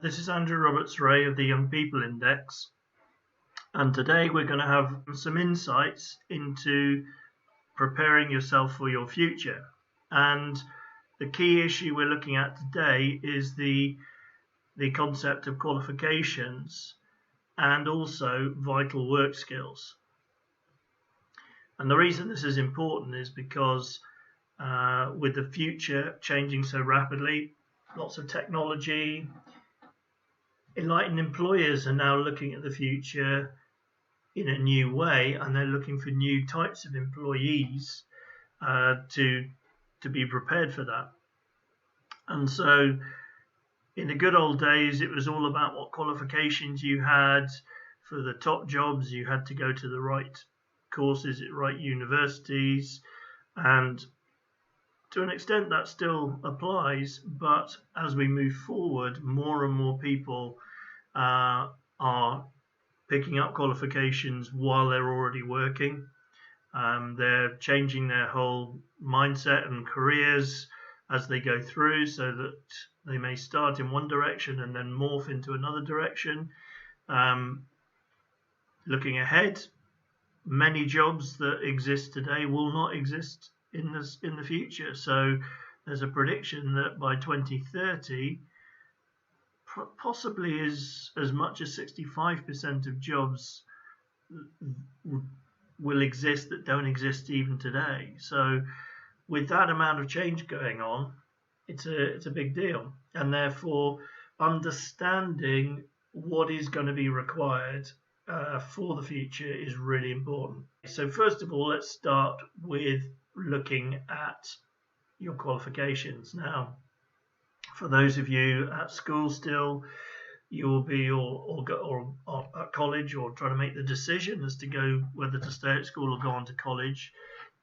This is Andrew Roberts-Wray of the Young People Index, and today we're going to have some insights into preparing yourself for your future. And the key issue we're looking at today is the concept of qualifications and also vital work skills. And the reason this is important is because with the future changing so rapidly, lots of technology, enlightened employers are now looking at the future in a new way, and they're looking for new types of employees to be prepared for that. And so in the good old days, it was all about what qualifications you had. For the top jobs, you had to go to the right courses at right universities, and to an extent that still applies, but as we move forward, more and more people are picking up qualifications while they're already working. They're changing their whole mindset and careers as they go through, so that they may start in one direction and then morph into another direction. Looking ahead, many jobs that exist today will not exist in the future. So there's a prediction that by 2030, possibly as much as 65% of jobs will exist that don't exist even today. So with that amount of change going on, it's a big deal, and therefore understanding what is going to be required for the future is really important. So first of all, let's start with looking at your qualifications. Now, for those of you at school still, you will be or at college, or trying to make the decision as to go whether to stay at school or go on to college.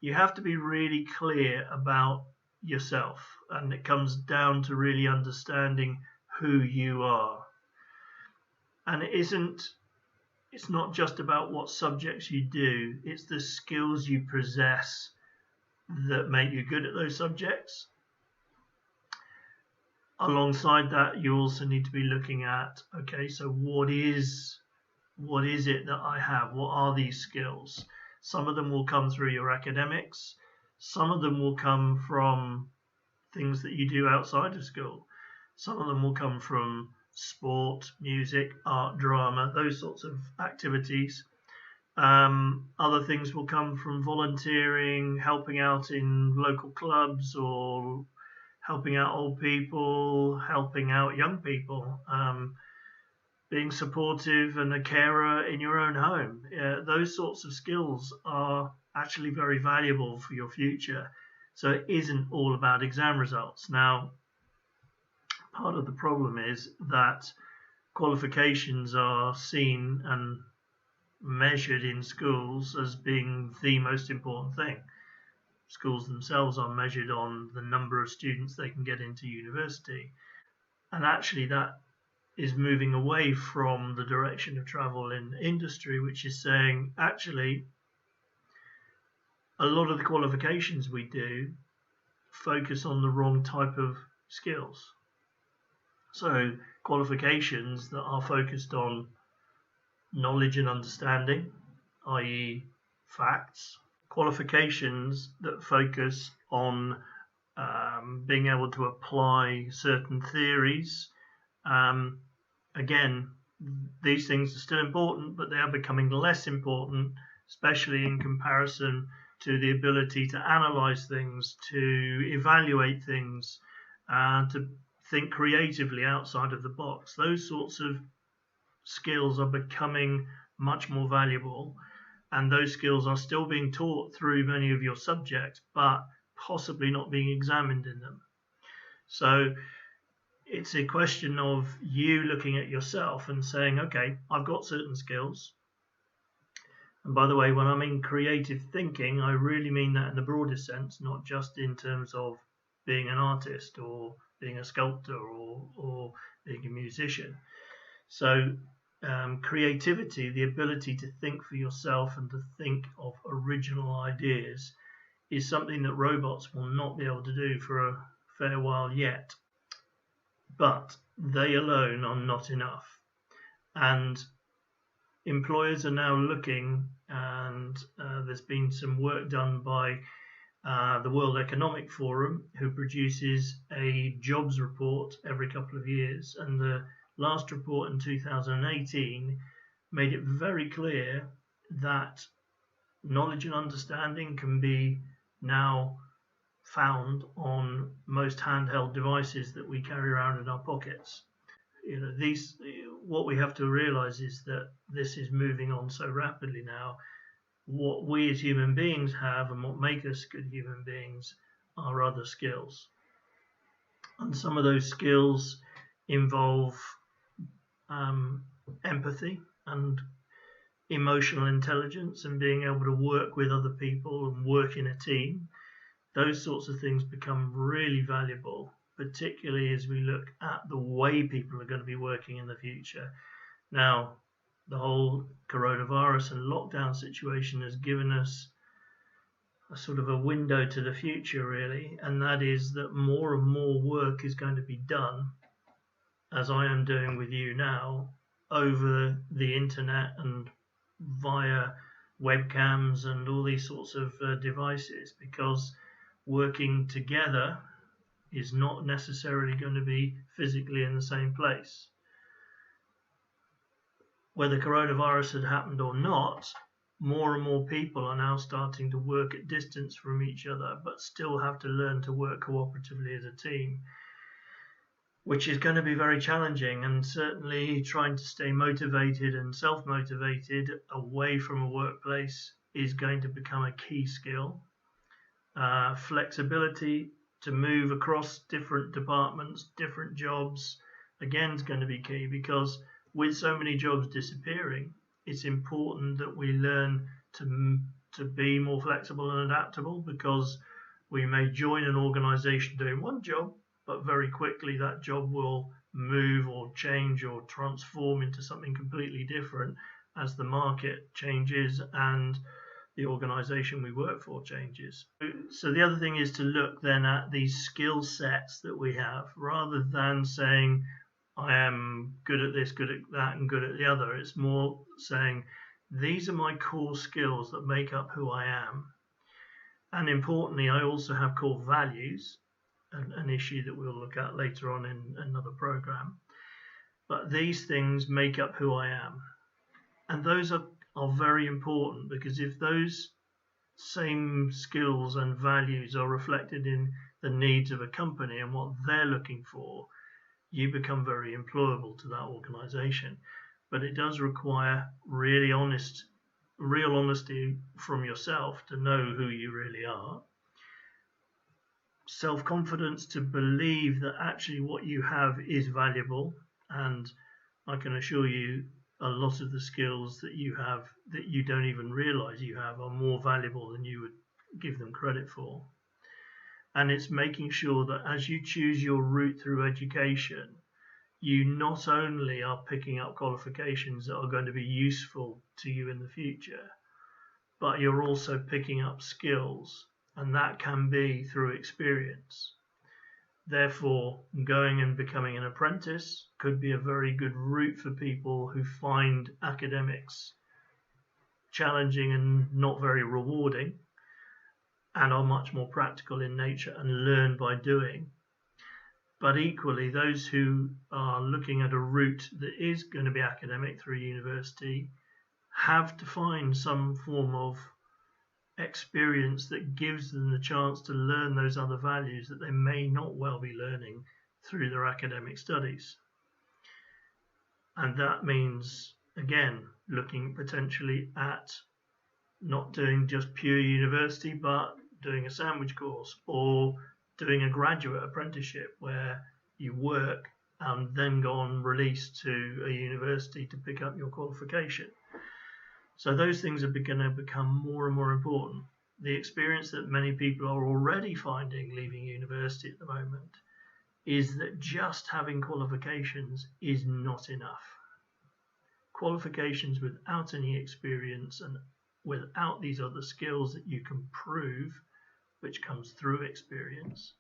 You have to be really clear about yourself, and it comes down to really understanding who you are. And it's not just about what subjects you do, it's the skills you possess that make you good at those subjects. Alongside that, you also need to be looking at, okay, so what is it that I have? What are these skills? Some of them will come through your academics. Some of them will come from things that you do outside of school. Some of them will come from sport, music, art, drama, those sorts of activities. Other things will come from volunteering, helping out in local clubs, or helping out old people, helping out young people, being supportive and a carer in your own home. Those sorts of skills are actually very valuable for your future. So it isn't all about exam results. Now, part of the problem is that qualifications are seen and measured in schools as being the most important thing. Schools themselves are measured on the number of students they can get into university. And actually that is moving away from the direction of travel in industry, which is saying, actually, a lot of the qualifications we do focus on the wrong type of skills. So qualifications that are focused on knowledge and understanding, i.e. facts. Qualifications that focus on being able to apply certain theories. Again, these things are still important, but they are becoming less important, especially in comparison to the ability to analyze things, to evaluate things, to think creatively outside of the box. Those sorts of skills are becoming much more valuable, and those skills are still being taught through many of your subjects, but possibly not being examined in them. So it's a question of you looking at yourself and saying, okay, I've got certain skills. And by the way, when I mean creative thinking, I really mean that in the broadest sense, not just in terms of being an artist or being a sculptor or being a musician. So creativity, the ability to think for yourself and to think of original ideas, is something that robots will not be able to do for a fair while yet. But they alone are not enough. And employers are now looking, and there's been some work done by the World Economic Forum, who produces a jobs report every couple of years. And the last report in 2018 made it very clear that knowledge and understanding can be now found on most handheld devices that we carry around in our pockets. What we have to realize is that this is moving on so rapidly now. What we as human beings have and what make us good human beings are other skills. And some of those skills involve empathy and emotional intelligence and being able to work with other people and work in a team. Those sorts of things become really valuable, particularly as we look at the way people are going to be working in the future. Now, the whole coronavirus and lockdown situation has given us a sort of a window to the future, really, and that is that more and more work is going to be done, as I am doing with you now, over the internet and via webcams and all these sorts of devices, because working together is not necessarily going to be physically in the same place. Whether coronavirus had happened or not, more and more people are now starting to work at distance from each other, but still have to learn to work cooperatively as a team, which is going to be very challenging. And certainly trying to stay motivated and self-motivated away from a workplace is going to become a key skill. Flexibility to move across different departments, different jobs, again, is going to be key, because with so many jobs disappearing, it's important that we learn to be more flexible and adaptable, because we may join an organization doing one job, but very quickly that job will move or change or transform into something completely different as the market changes and the organization we work for changes. So the other thing is to look then at these skill sets that we have, rather than saying, I am good at this, good at that, and good at the other. It's more saying, these are my core skills that make up who I am. And importantly, I also have core values, an issue that we'll look at later on in another program. But these things make up who I am. And those are very important, because if those same skills and values are reflected in the needs of a company and what they're looking for, you become very employable to that organization. But it does require real honesty from yourself to know who you really are. Self-confidence to believe that actually what you have is valuable, and I can assure you a lot of the skills that you have that you don't even realize you have are more valuable than you would give them credit for. And it's making sure that as you choose your route through education, you not only are picking up qualifications that are going to be useful to you in the future, but you're also picking up skills, and that can be through experience. Therefore, going and becoming an apprentice could be a very good route for people who find academics challenging and not very rewarding, and are much more practical in nature and learn by doing. But equally, those who are looking at a route that is going to be academic through university have to find some form of experience that gives them the chance to learn those other values that they may not well be learning through their academic studies. And that means, again, looking potentially at not doing just pure university, but doing a sandwich course or doing a graduate apprenticeship where you work and then go on release to a university to pick up your qualification. So those things are going to become more and more important. The experience that many people are already finding leaving university at the moment is that just having qualifications is not enough. Qualifications without any experience and without these other skills that you can prove, which comes through experience,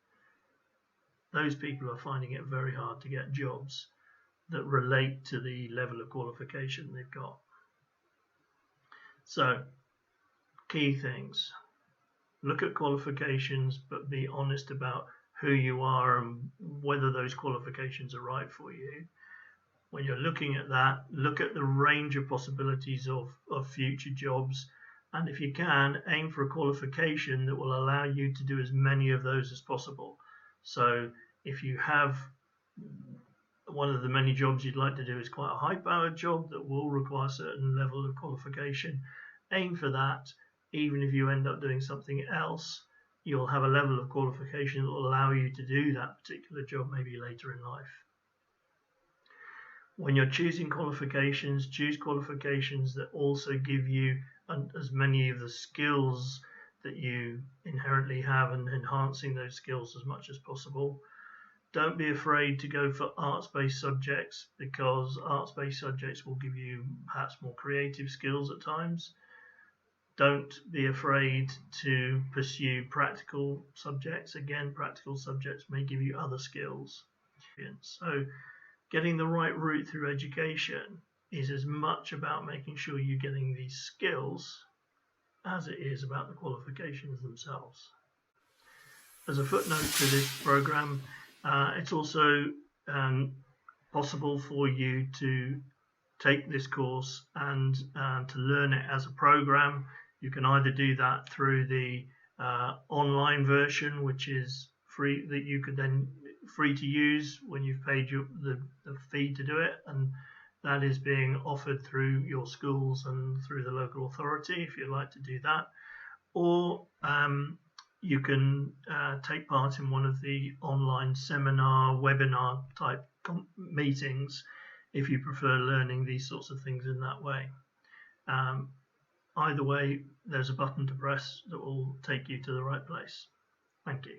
those people are finding it very hard to get jobs. that relate to the level of qualification they've got. So, key things. Look at qualifications, but be honest about who you are and whether those qualifications are right for you. When you're looking at that, look at the range of possibilities of future jobs, and if you can, aim for a qualification that will allow you to do as many of those as possible. So if you have one of the many jobs you'd like to do is quite a high-powered job that will require a certain level of qualification, aim for that. Even if you end up doing something else, you'll have a level of qualification that will allow you to do that particular job maybe later in life. When you're choosing qualifications, choose qualifications that also give you as many of the skills that you inherently have and enhancing those skills as much as possible. Don't be afraid to go for arts-based subjects, because arts-based subjects will give you perhaps more creative skills at times. Don't be afraid to pursue practical subjects. Again, practical subjects may give you other skills. So getting the right route through education is as much about making sure you're getting these skills as it is about the qualifications themselves. As a footnote to this program, it's also possible for you to take this course and to learn it as a program. You can either do that through the online version, which is free, that you could then free to use when you've paid the fee to do it, and that is being offered through your schools and through the local authority if you'd like to do that. Or you can take part in one of the online seminar, webinar type meetings if you prefer learning these sorts of things in that way. Either way, there's a button to press that will take you to the right place. Thank you.